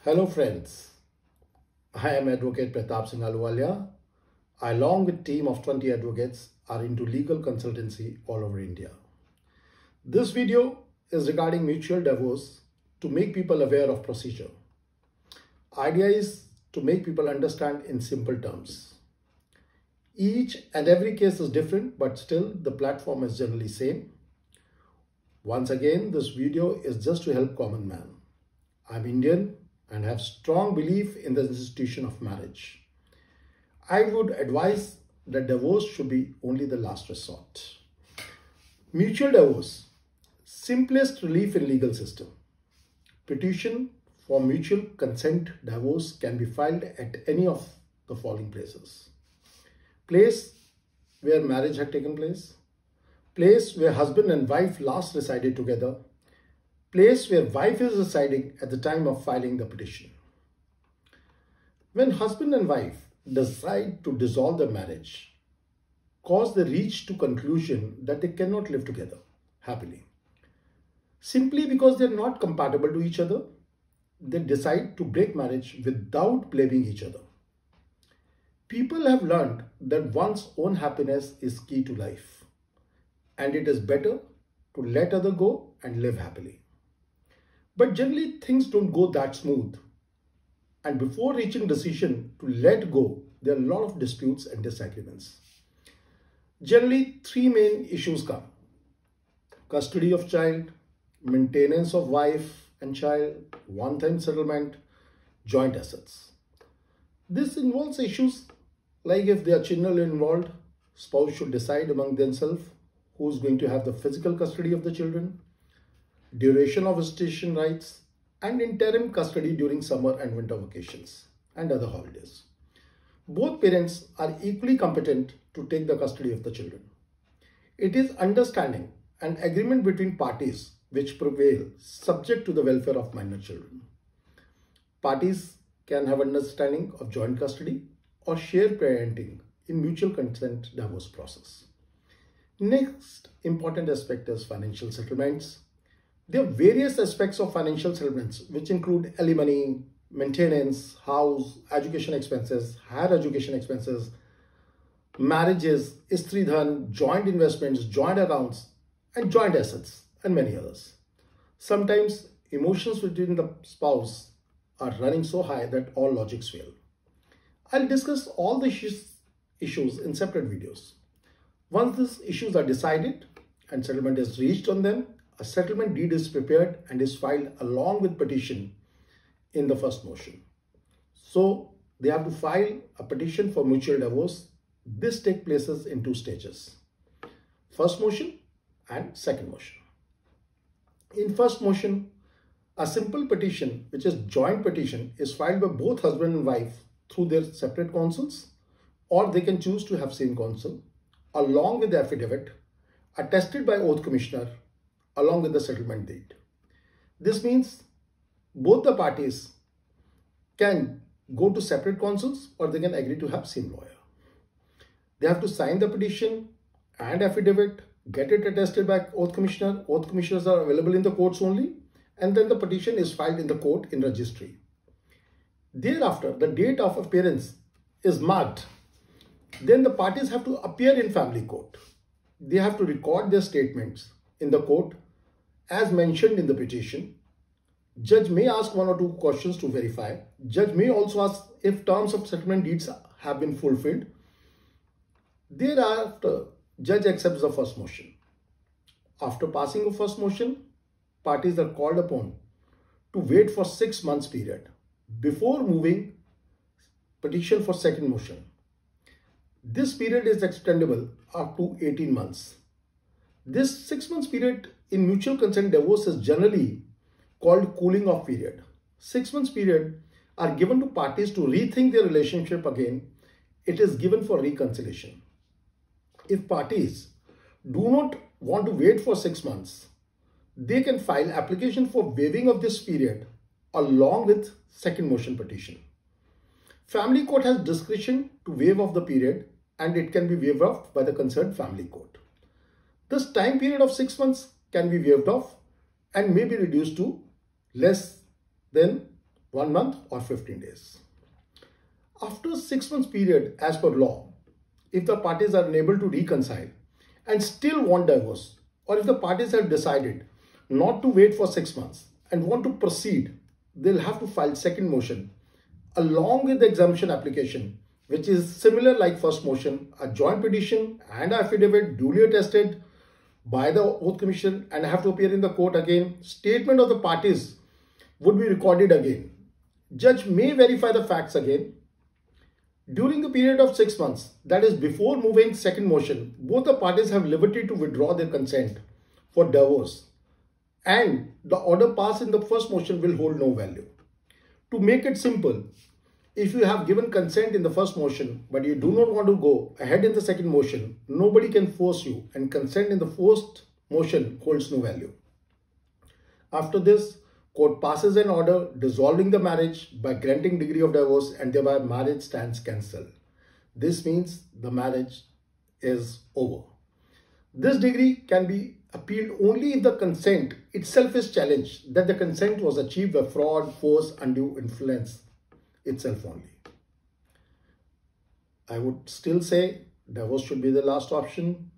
Hello friends, I am Advocate Pratap Singh Ahluwalia. I, along with a team of 20 advocates, are into legal consultancy all over India. This video is regarding mutual divorce to make people aware of procedure. Idea is to make people understand in simple terms. Each and every case is different, but still the platform is generally same. Once again, this video is just to help common man. I'm Indian and have strong belief in the institution of marriage. I would advise that divorce should be only the last resort. Mutual divorce, simplest relief in legal system. Petition for mutual consent divorce can be filed at any of the following places. Place where marriage had taken place. Place where husband and wife last resided together. Place where wife is residing at the time of filing the petition. When husband and wife decide to dissolve the marriage, cause they reach to conclusion that they cannot live together happily. Simply because they are not compatible to each other, they decide to break marriage without blaming each other. People have learned that one's own happiness is key to life, and it is better to let other go and live happily. But generally things don't go that smooth, and before reaching decision to let go, there are a lot of disputes and disagreements. Generally, three main issues come: custody of child, maintenance of wife and child, one-time settlement, joint assets. This involves issues like if there are children involved, spouse should decide among themselves who is going to have the physical custody of the children, duration of visitation rights, and interim custody during summer and winter vacations and other holidays. Both parents are equally competent to take the custody of the children. It is understanding and agreement between parties which prevail subject to the welfare of minor children. Parties can have understanding of joint custody or shared parenting in mutual consent divorce process. Next important aspect is financial settlements. There are various aspects of financial settlements which include alimony, maintenance, house, education expenses, higher education expenses, marriages, istridhan, joint investments, joint accounts, and joint assets, and many others. Sometimes emotions between the spouse are running so high that all logics fail. I'll discuss all the issues in separate videos. Once these issues are decided and settlement is reached on them, a settlement deed is prepared and is filed along with petition in the first motion. So they have to file a petition for mutual divorce. This takes place in two stages: first motion and second motion. In first motion, a simple petition, which is joint petition, is filed by both husband and wife through their separate counsels, or they can choose to have same counsel, along with the affidavit attested by oath commissioner, along with the settlement deed. This means both the parties can go to separate counsels or they can agree to have same lawyer. They have to sign the petition and affidavit, get it attested by oath commissioner. Oath commissioners are available in the courts only, and then the petition is filed in the court in registry. Thereafter, the date of appearance is marked. Then the parties have to appear in family court. They have to record their statements in the court as mentioned in the petition. Judge may ask one or two questions to verify. Judge may also ask if terms of settlement deeds have been fulfilled. Thereafter, judge accepts the first motion. After passing of first motion, parties are called upon to wait for 6 months period before moving petition for second motion. This period is extendable up to 18 months. This 6 months period in mutual consent divorce is generally called cooling off period. 6 months period are given to parties to rethink their relationship again. It is given for reconciliation. If parties do not want to wait for 6 months, they can file application for waiving of this period along with second motion petition. Family court has discretion to waive off the period, and it can be waived off by the concerned family court. This time period of 6 months can be waived off and may be reduced to less than 1 month or 15 days. After a 6 months period, as per law, if the parties are unable to reconcile and still want divorce, or if the parties have decided not to wait for 6 months and want to proceed, they'll have to file second motion along with the exemption application, which is similar like first motion, a joint petition and affidavit duly attested by the Oath Commission and have to appear in the court again. Statement of the parties would be recorded again. Judge may verify the facts again. During the period of 6 months, that is before moving second motion, both the parties have liberty to withdraw their consent for divorce, and the order passed in the first motion will hold no value. To make it simple, if you have given consent in the first motion, but you do not want to go ahead in the second motion, nobody can force you, and consent in the first motion holds no value. After this, court passes an order dissolving the marriage by granting degree of divorce, and thereby marriage stands cancelled. This means the marriage is over. This degree can be appealed only if the consent itself is challenged, that the consent was achieved by fraud, force, undue influence itself only. I would still say divorce should be the last option.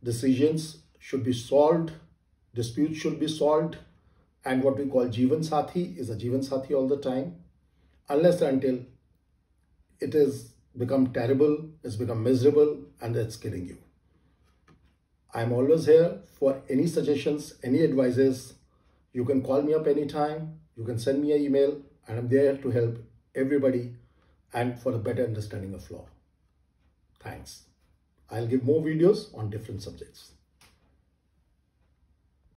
Decisions should be solved. Disputes should be solved. And what we call Jeevan Sathi is a Jeevan Sathi all the time, unless and until it has become terrible, it's become miserable, and it's killing you. I'm always here for any suggestions, any advices. You can call me up anytime. You can send me an email, and I'm there to help everybody and for a better understanding of law. Thanks. I'll give more videos on different subjects.